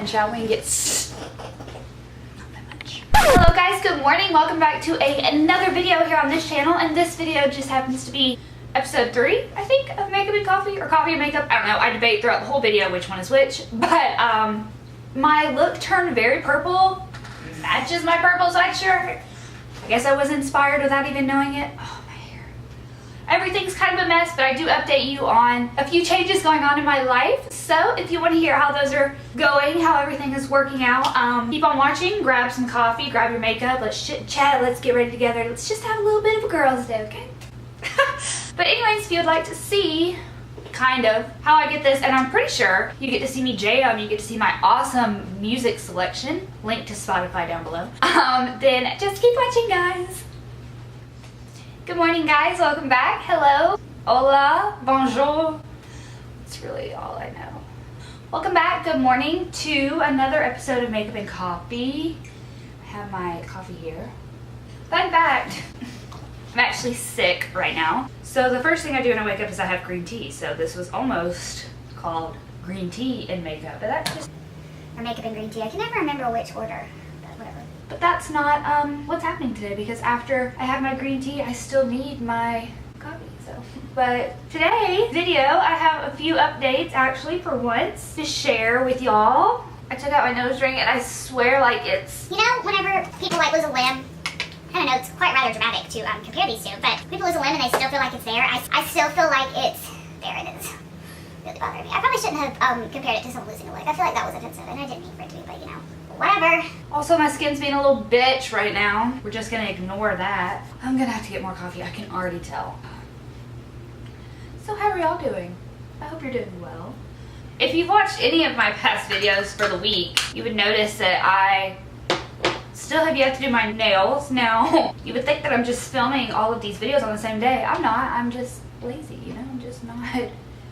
in, shall we? Not that much. Hello guys, good morning. Welcome back to another video here on this channel, and this video just happens to be episode 3, I think, of Makeup and Coffee, or Coffee and Makeup. I don't know. I debate throughout the whole video which one is which, but my look turned very purple. Matches my purple sweatshirt. I guess I was inspired without even knowing it. Oh, my hair. Everything's kind of a mess, but I do update you on a few changes going on in my life. So if you want to hear how those are going, how everything is working out, keep on watching, grab some coffee, grab your makeup, let's chit chat, let's get ready together. Let's just have a little bit of a girls' day, okay? But anyways, if you would like to see kind of how I get this, and I'm pretty sure you get to see me jam, you get to see my awesome music selection, link to Spotify down below, then just keep watching, guys. Good morning, guys. Welcome back. Hello. Hola. Bonjour. That's really all I know. Welcome back. Good morning to another episode of Makeup and Coffee. I have my coffee here. Fun fact, I'm actually sick right now. So the first thing I do when I wake up is I have green tea. So this was almost called green tea and makeup, but that's just... Or makeup and green tea. I can never remember which order, but whatever. But that's not what's happening today, because after I have my green tea, I still need my coffee, so. But today's video, I have a few updates, actually, for once, to share with y'all. I took out my nose ring, and I swear, like, it's... You know, whenever people, like, lose a limb, I don't know, it's quite rather dramatic to compare these two, but people lose a limb and they still feel like it's there. I still feel like it's there, and it's really bothering me. I probably shouldn't have compared it to someone losing a leg. I feel like that was offensive, and I didn't mean for it to be, but, you know, whatever. Also, my skin's being a little bitch right now. We're just gonna ignore that. I'm gonna have to get more coffee. I can already tell. So how are y'all doing? I hope you're doing well. If you've watched any of my past videos for the week, you would notice that I still have yet to do my nails. Now, you would think that I'm just filming all of these videos on the same day. I'm not. I'm just lazy, you know? I'm just not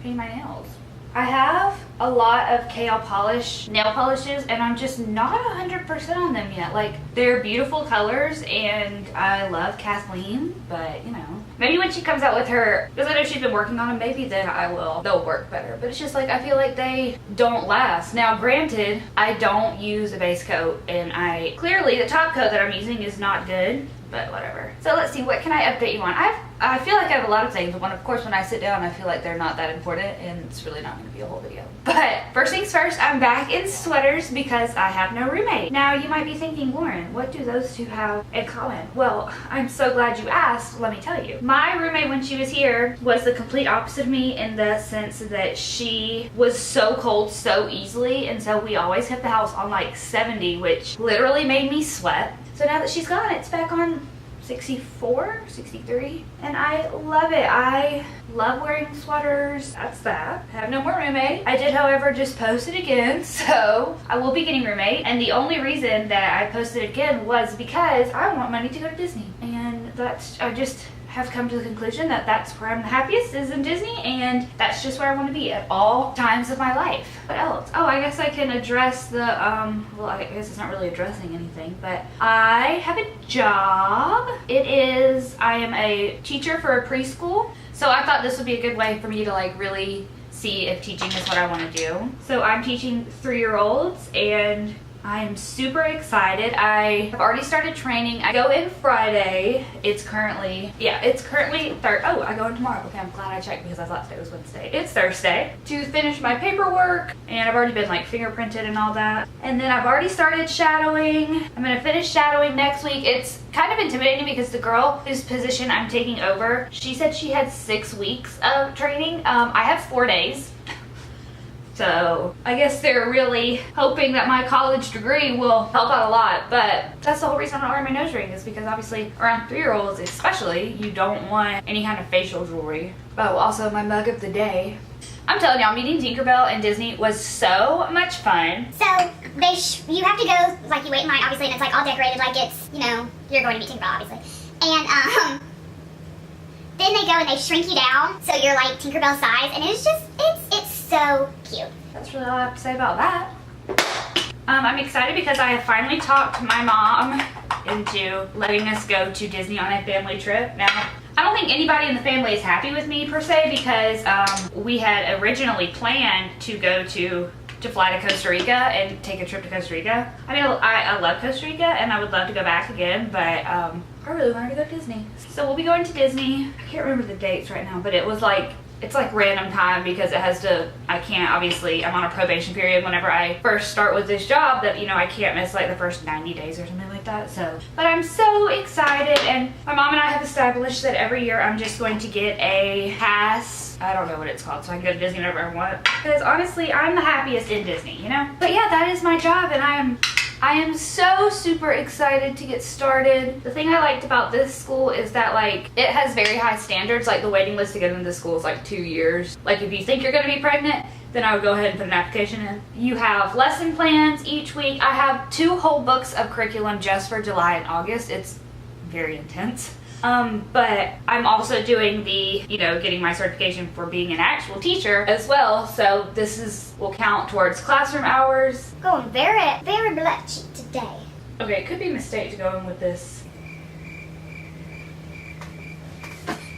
painting my nails. I have a lot of KL polish nail polishes, and I'm just not 100% on them yet. Like, they're beautiful colors, and I love Kathleen, but, you know, maybe when she comes out with her, because I know she's been working on them, maybe then they'll work better. But it's just like, I feel like they don't last. Now, granted, I don't use a base coat, and clearly the top coat that I'm using is not good, but whatever. So let's see, what can I update you on? I feel like I have a lot of things. Of course, when I sit down, I feel like they're not that important, and it's really not going to be a whole video. But first things first, I'm back in sweaters because I have no roommate. Now, you might be thinking, Lauren, what do those two have in common? Well, I'm so glad you asked. Let me tell you. My roommate, when she was here, was the complete opposite of me in the sense that she was so cold so easily, and so we always kept the house on like 70, which literally made me sweat. So now that she's gone, it's back on 64, 63, and I love it. I love wearing sweaters. That's that. I have no more roommate. I did, however, just post it again, so I will be getting roommate, and the only reason that I posted again was because I want money to go to Disney, and I just have come to the conclusion that that's where I'm the happiest, is in Disney, and that's just where I want to be at all times of my life. What else? Oh, I guess I can address the, well, I guess it's not really addressing anything, but I have a job. I am a teacher for a preschool, so I thought this would be a good way for me to like really see if teaching is what I want to do. So I'm teaching 3-year-olds, and I'm super excited. I have already started training. I go in Friday. It's currently oh, I go in tomorrow. Okay, I'm glad I checked because I thought today was Wednesday. It's Thursday to finish my paperwork, and I've already been like fingerprinted and all that. And then I've already started shadowing. I'm gonna finish shadowing next week. It's kind of intimidating because the girl whose position I'm taking over, she said she had 6 weeks of training. I have 4 days. So I guess they're really hoping that my college degree will help out a lot, but that's the whole reason I'm not wearing my nose ring, is because obviously around 3-year-olds especially, you don't want any kind of facial jewelry. Oh, also my mug of the day. I'm telling y'all, meeting Tinkerbell and Disney was so much fun. So you have to go, like, you wait in line, obviously, and it's like all decorated like it's, you know, you're going to meet Tinkerbell, obviously. And then they go and they shrink you down so you're like Tinkerbell size, and it's just, it's so cute. That's really all I have to say about that. I'm excited because I have finally talked my mom into letting us go to Disney on a family trip. Now, I don't think anybody in the family is happy with me per se, because we had originally planned to go to to fly to Costa Rica and take a trip to Costa Rica. I mean, I love Costa Rica and I would love to go back again, but I really wanted to go to Disney. So we'll be going to Disney. I can't remember the dates right now, but it was like, it's like random time because it has to, I can't, obviously, I'm on a probation period whenever I first start with this job that, you know, I can't miss like the first 90 days or something like that. So, but I'm so excited, and my mom and I have established that every year I'm just going to get a pass. I don't know what it's called, so I can go to Disney whenever I want. Because honestly, I'm the happiest in Disney, you know? But yeah, that is my job, and I am so super excited to get started. The thing I liked about this school is that like it has very high standards. Like the waiting list to get into this school is like 2 years. Like if you think you're gonna be pregnant, then I would go ahead and put an application in. You have lesson plans each week. I have 2 whole books of curriculum just for July and August. It's very intense. But I'm also doing the, you know, getting my certification for being an actual teacher as well. So this will count towards classroom hours. Going very, very blotchy today. Okay, it could be a mistake to go in with this.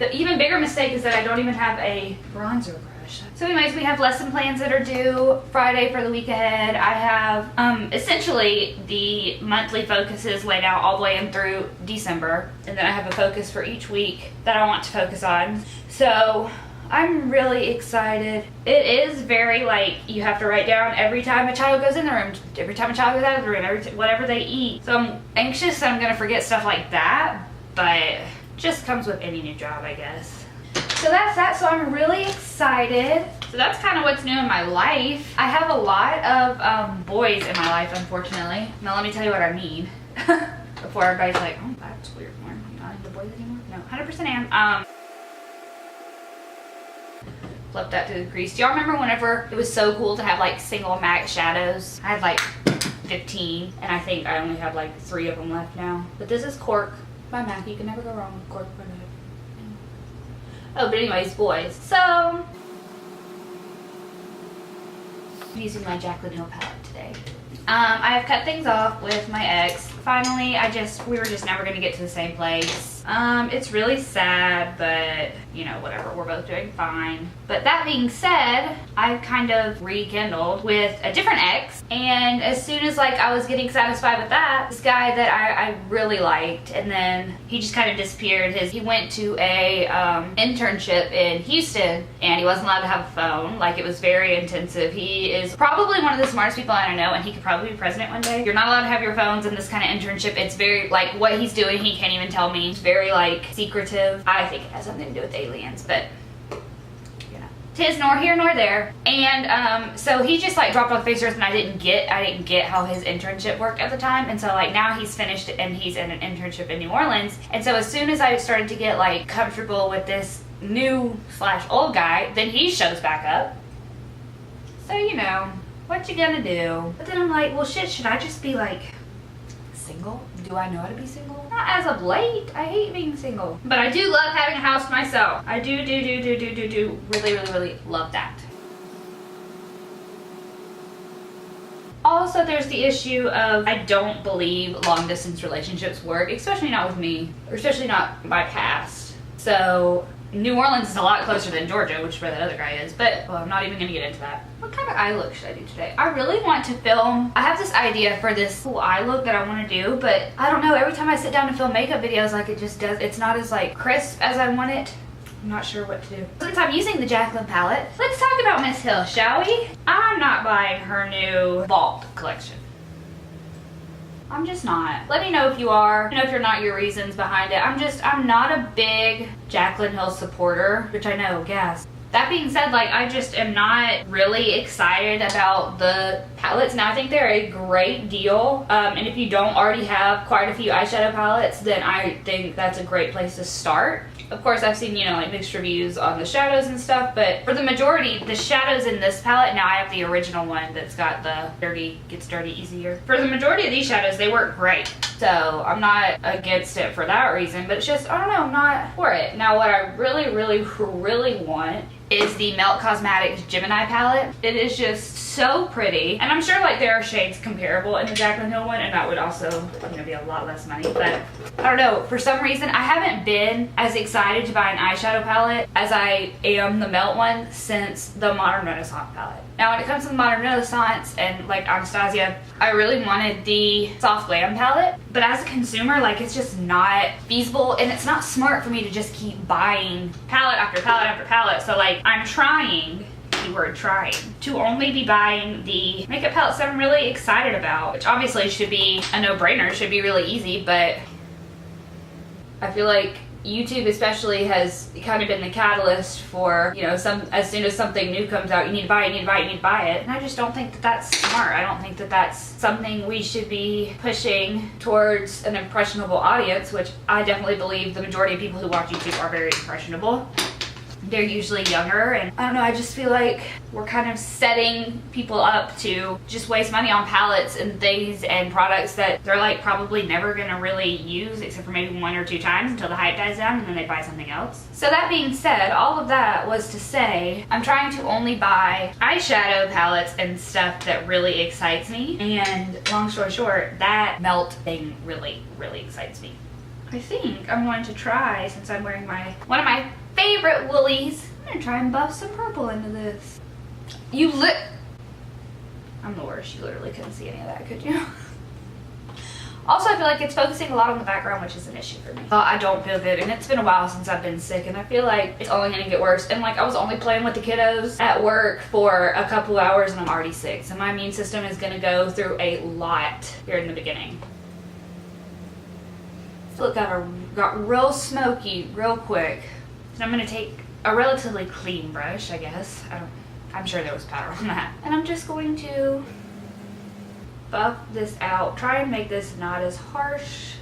The even bigger mistake is that I don't even have a bronzer brush. So anyways, we have lesson plans that are due Friday for the week ahead. I have essentially the monthly focuses laid out all the way in through December. And then I have a focus for each week that I want to focus on. So I'm really excited. It is very like, you have to write down every time a child goes in the room, every time a child goes out of the room, whatever they eat. So I'm anxious that I'm gonna forget stuff like that, but just comes with any new job, I guess. So that's that. So I'm really excited. So that's kind of what's new in my life. I have a lot of boys in my life, unfortunately. Now let me tell you what I mean. Before everybody's like, oh, that's weird. You're not into boys anymore? No, 100% am. Flip that to the crease. Do y'all remember whenever it was so cool to have like single MAC shadows? I had like 15, and I think I only have like 3 of them left now. But this is Cork by MAC. You can never go wrong with Cork by MAC. Oh, but anyways, boys. So I'm using my Jaclyn Hill palette today. I have cut things off with my ex. Finally, we were just never gonna get to the same place. It's really sad, but you know, whatever, we're both doing fine. But that being said, I've kind of rekindled with a different ex, and as soon as like I was getting satisfied with that, this guy that I really liked, and then he just kind of disappeared. He went to a internship in Houston, and he wasn't allowed to have a phone. Like, it was very intensive. He is probably one of the smartest people I know, and he could probably be president one day. You're not allowed to have your phones in this kind of internship. It's very, like, what he's doing, he can't even tell me. It's very, like, secretive. I think it has something to do with aliens, but you know, 'tis nor here nor there. And so he just like dropped off the face of earth, and I didn't get how his internship worked at the time. And so like now he's finished and he's in an internship in New Orleans. And so as soon as I started to get like comfortable with this new / old guy, then he shows back up. So you know, what you gonna do? But then I'm like, well shit, should I just be like single? Do I know how to be single? Not as of late. I hate being single. But I do love having a house to myself. I do really love that. Also, there's the issue of I don't believe long distance relationships work, especially not with me, or especially not my past. So New Orleans is a lot closer than Georgia, which is where that other guy is, but well, I'm not even gonna get into that. What kind of eye look should I do today? I really want to film. I have this idea for this cool eye look that I want to do, but I don't know, every time I sit down to film makeup videos, like it's not as like crisp as I want it. I'm not sure what to do. Since I'm using the Jaclyn palette, let's talk about Miss Hill, shall we? I'm not buying her new Vault Collection. I'm just not. Let me know if you are. You know, if you're not, your reasons behind it. I'm not a big Jaclyn Hill supporter, which I know, gas. That being said, like, I just am not really excited about the palettes. Now, I think they're a great deal. And if you don't already have quite a few eyeshadow palettes, then I think that's a great place to start. Of course, I've seen, you know, like mixed reviews on the shadows and stuff, but for the majority, the shadows in this palette, now I have the original one that's got the gets dirty easier. For the majority of these shadows, they work great. So I'm not against it for that reason, but it's just, I don't know, I'm not for it. Now, what I really want is the Melt Cosmetics Gemini palette. It is just so pretty. And I'm sure like there are shades comparable in the Jaclyn Hill one, and that would also, you know, be a lot less money. But I don't know, for some reason, I haven't been as excited to buy an eyeshadow palette as I am the Melt one since the Modern Renaissance palette. Now when it comes to the modern Renaissance and like Anastasia, I really wanted the soft glam palette, but as a consumer, like it's just not feasible and it's not smart for me to just keep buying palette after palette after palette. So like I'm trying, keyword trying, to only be buying the makeup palettes that I'm really excited about, which obviously should be a no-brainer, should be really easy, but I feel like YouTube especially has kind of been the catalyst for, you know, as soon as something new comes out, you need to buy it, you need to buy it, you need to buy it. And I just don't think that that's smart. I don't think that that's something we should be pushing towards an impressionable audience, which I definitely believe the majority of people who watch YouTube are very impressionable. They're usually younger, and I don't know, I just feel like we're kind of setting people up to just waste money on palettes and things and products that they're like probably never gonna really use except for maybe 1 or 2 times until the hype dies down and then they buy something else. So that being said, all of that was to say I'm trying to only buy eyeshadow palettes and stuff that really excites me, and long story short, that melt thing really, really excites me. I think I'm going to try, since I'm wearing one of my favorite woolies, I'm gonna try and buff some purple into this. I'm the worst. You literally couldn't see any of that, could you? Also, I feel like it's focusing a lot on the background, which is an issue for me. I don't feel good, and it's been a while since I've been sick, and I feel like it's only gonna get worse. And like I was only playing with the kiddos at work for a couple hours, and I'm already sick. So my immune system is gonna go through a lot here in the beginning. Look, I got real smoky real quick. So I'm gonna take a relatively clean brush, I guess. I'm sure there was powder on that. And I'm just going to buff this out. Try and make this not as harsh.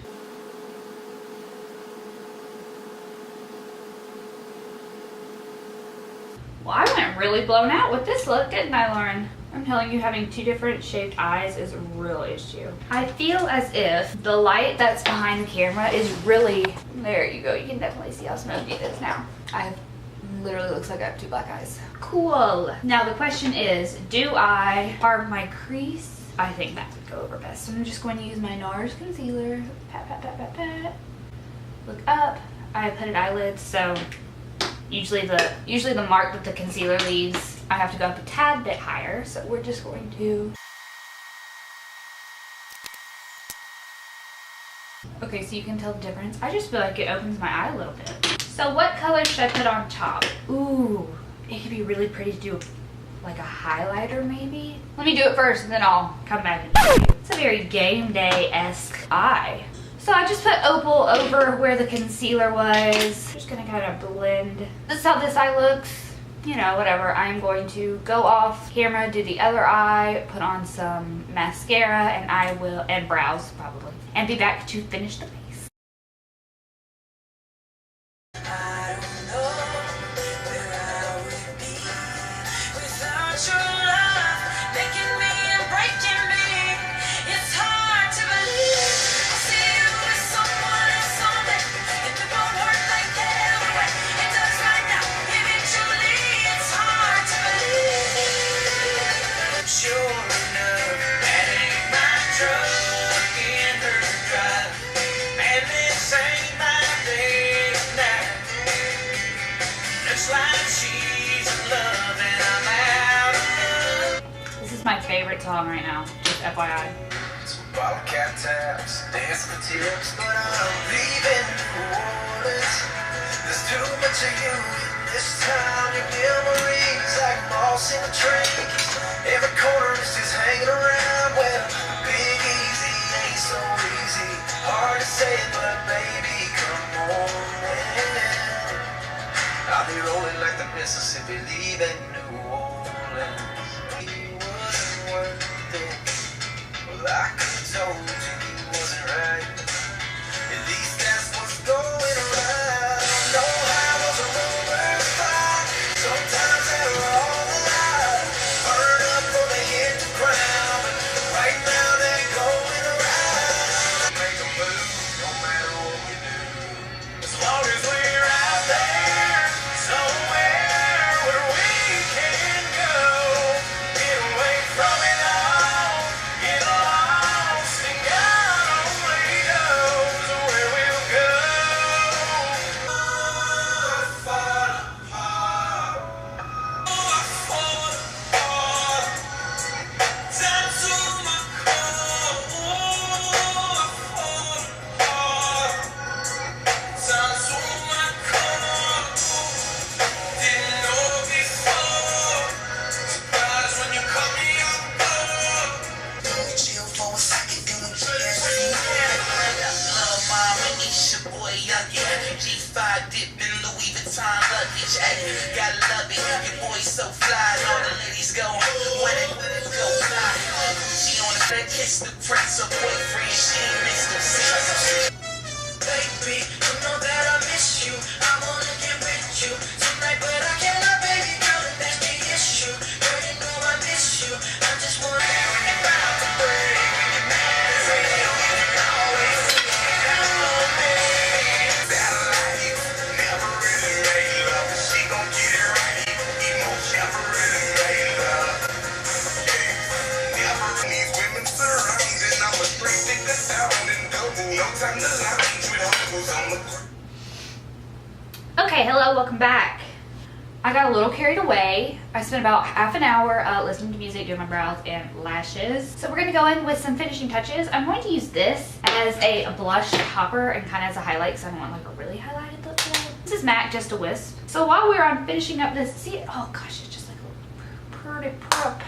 Well, I went really blown out with this look, didn't I, Lauren? I'm telling you, having 2 different shaped eyes is a real issue. I feel as if the light that's behind the camera is really, there you go, you can definitely see how smoky it is now. Literally looks like I have 2 black eyes. Cool. Now the question is, do I carve my crease? I think that would go over best. So I'm just going to use my NARS concealer. Pat, pat, pat, pat, pat. Look up. I have hooded eyelids, so usually the mark that the concealer leaves, I have to go up a tad bit higher, so we're just going to... Okay, so you can tell the difference. I just feel like it opens my eye a little bit. So what color should I put on top? Ooh, it could be really pretty to do like a highlighter maybe? Let me do it first and then I'll come back and show you. It's a very game day-esque eye. So I just put opal over where the concealer was. Just gonna kind of blend. This is how this eye looks. You know, whatever. I'm going to go off camera, do the other eye, put on some mascara, and brows probably, and be back to finish the face. My favorite song right now, just FYI. Bottle cap taps, dance for tips, but I'm leaving New Orleans. There's too much of you in this town. Your memories like moss in a tree. Every corner is just hanging around. Well, Big Easy ain't so easy. Hard to say, but baby, come on in. I'll be rolling like the Mississippi, leaving New Orleans. Well, I could've told you he wasn't right. At least that's what's going around. No, I was a rumor fight. Sometimes they were all alive. Burn up or they hit the ground. But right now they're going around. Make a move, no matter what we do. As long as we're out there, somewhere where we can go. Get away from it all. Get along. fly, dip in Louis Vuitton luggage. Ay, gotta love it, your boy's so fly. All the ladies go, when it go fly. She on the bed, kiss the prince, her boyfriend, she ain't missed no sense. Baby, you know that I miss you. I wanna get with you tonight, but I cannot, baby girl, and that's the issue. Girl, you know I miss you. I just wanna when you're about to break, when you're mad as hell, you can always count on me. That life never really made love, but she gon' get it right. Emotion never really made love. Yeah, never these women surrounding. I'm a straight nigga down and double. No time to lounge with hoes on the ground. Okay, hello, welcome back. I got a little carried away. I spent about half an hour listening to music, doing my brows and lashes. So we're gonna go in with some finishing touches. I'm going to use this as a blush topper and kind of as a highlight because I don't want like a really highlighted look today. This is MAC Just a Wisp. So while we're on finishing up this, see it? Oh gosh, it's just like a pretty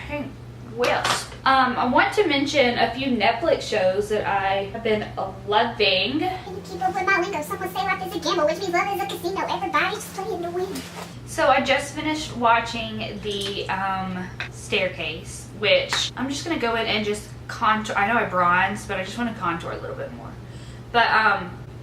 pink wisp. I want to mention a few Netflix shows that I have been loving. Can you keep up with my lingo? Someone say life is a gamble, which means love is a casino. Everybody's just playing to win. So I just finished watching the Staircase, which I'm just gonna go in and just contour. I know I bronzed, but I just want to contour a little bit more. But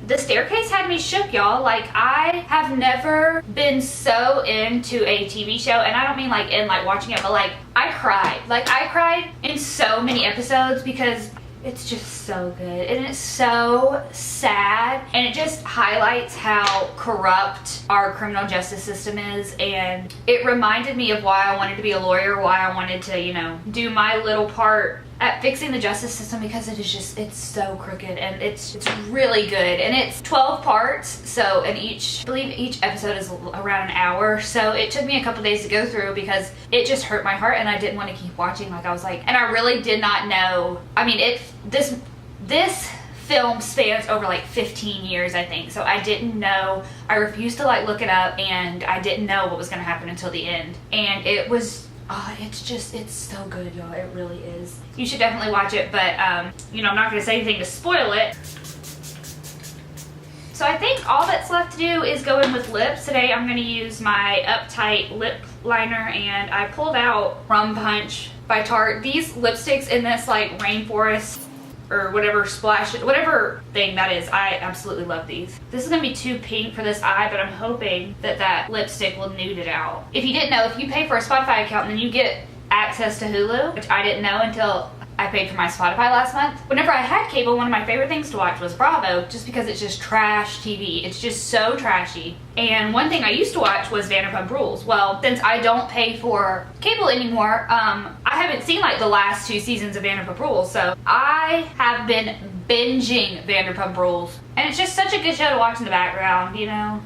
the Staircase had me shook, y'all. Like, I have never been so into a TV show, and I don't mean like in like watching it, but like I cried. Like, I cried in so many episodes because it's just so good and it's so sad, and it just highlights how corrupt our criminal justice system is. And it reminded me of why I wanted to be a lawyer, why I wanted to, you know, do my little part at fixing the justice system, because it is just, it's so crooked, and it's really good. And it's 12 parts, so, and I believe each episode is around an hour, so it took me a couple days to go through because it just hurt my heart and I didn't want to keep watching. Like, I was like, and I really did not know, I mean, this film spans over like 15 years, I think, so I didn't know. I refused to like look it up, and I didn't know what was going to happen until the end, and it was, oh, it's so good, y'all. It really is. You should definitely watch it, but you know, I'm not going to say anything to spoil it. So I think all that's left to do is go in with lips. Today I'm going to use my Uptight lip liner, and I pulled out Rum Punch by Tarte. These lipsticks in this like rainforest or whatever splash, whatever thing that is, I absolutely love these. This is gonna be too pink for this eye, but I'm hoping that that lipstick will nude it out. If you didn't know, if you pay for a Spotify account, then you get access to Hulu, which I didn't know until I paid for my Spotify last month. Whenever I had cable, one of my favorite things to watch was Bravo, just because it's just trash TV. It's just so trashy. And one thing I used to watch was Vanderpump Rules. Well, since I don't pay for cable anymore, I haven't seen like the last 2 seasons of Vanderpump Rules, so I have been binging Vanderpump Rules. And it's just such a good show to watch in the background, you know?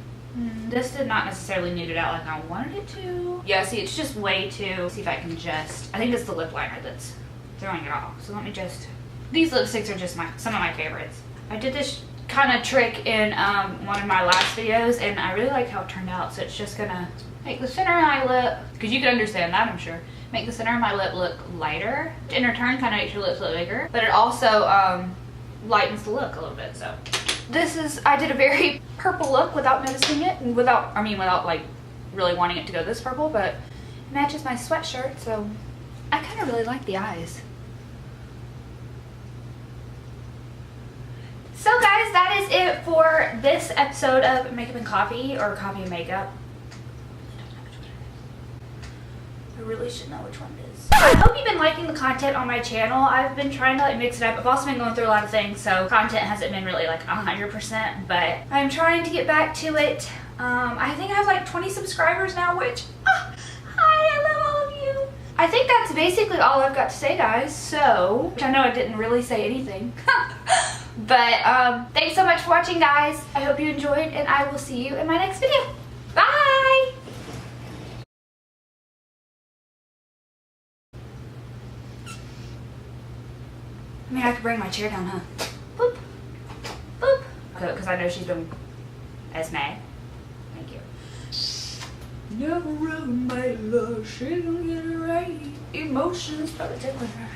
This did not necessarily nude it out like I wanted it to. Yeah, see, it's just way too, see if I can just, I think it's the lip liner that's throwing it off. So let me just, these lipsticks are just some of my favorites. I did this kind of trick in one of my last videos, and I really like how it turned out. So it's just gonna make the center of my lip, because you can understand that, I'm sure, make the center of my lip look lighter. In return, kind of makes your lips look bigger, but it also lightens the look a little bit. So this is, I did a very purple look without noticing it, and without like really wanting it to go this purple, but it matches my sweatshirt, so I kind of really like the eyes. So guys, that is it for this episode of Makeup and Coffee, or Coffee and Makeup. I really should know which one it is. I hope you've been liking the content on my channel. I've been trying to like mix it up. I've also been going through a lot of things, so content hasn't been really like 100%, but I'm trying to get back to it. I think I have like 20 subscribers now, which, hi, I love all of you. I think that's basically all I've got to say, guys, so, which I know I didn't really say anything. But thanks so much for watching, guys. I hope you enjoyed, and I will see you in my next video. Bye! I mean, I could bring my chair down, huh? Boop. Boop. Because I know she's been as mad. Thank you. Never really made love, she don't get it right. Emotions probably tickling her.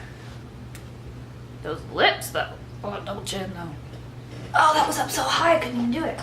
Those lips, though. Oh, double chin, though. Oh, that was up so high, I couldn't even do it.